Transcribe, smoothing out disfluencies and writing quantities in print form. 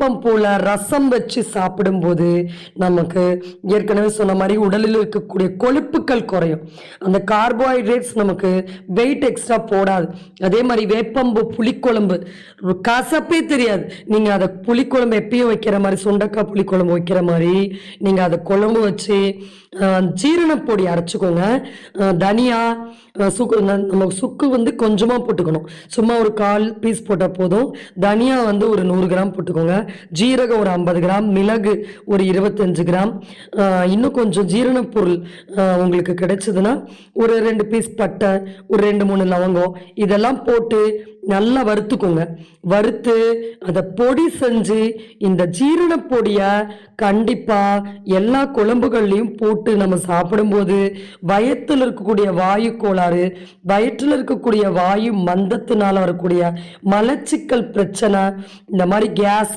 வேப்பம்பூல ரசம் வச்சு சாப்பிடும்போது நமக்கு ஏற்கனவே சொன்ன மாதிரி உடலில் இருக்கக்கூடிய கொழுப்புக்கள் குறையும். அந்த கார்போஹைட்ரேட்ஸ் நமக்கு வெயிட் எக்ஸ்ட்ரா போடாது. அதே மாதிரி வேப்பம்பூ புளிக்குழம்பு கசப்பே தெரியாது. நீங்கள் அதை புளிக்குழம்பு எப்பயும் வைக்கிற மாதிரி சுண்டக்காய் புளிக்குழம்பு வைக்கிற மாதிரி நீங்கள் அதை குழம்பு வச்சு ஜீரணப்பொடி அரைச்சிக்கோங்க. தனியா சுக்கு, நம்ம சுக்கு வந்து கொஞ்சமாக போட்டுக்கணும். சும்மா ஒரு 1/4 பீஸ் போட்டால் போதும். தனியா வந்து ஒரு 100 கிராம் போட்டுக்கோங்க. ஜீரகம் ஒரு 50 கிராம், மிளகு ஒரு 25 கிராம், இன்னும் கொஞ்சம் ஜீரண பொருள் உங்களுக்கு கிடைச்சதுன்னா ஒரு 2 பீஸ் பட்டை, ஒரு 2-3 லவங்கம், இதெல்லாம் போட்டு நல்லா வறுத்துக்கோங்க. வறுத்து அதை பொடி செஞ்சு இந்த ஜீரண பொடியை கண்டிப்பாக எல்லா குழம்புகள்லையும் போட்டு நம்ம சாப்பிடும்போது வயிற்றில் இருக்கக்கூடிய வாயு கோளாறு, வயிற்றில் இருக்கக்கூடிய வாயு மந்தத்தினால் வரக்கூடிய மலச்சிக்கல் பிரச்சனை, இந்த மாதிரி கேஸ்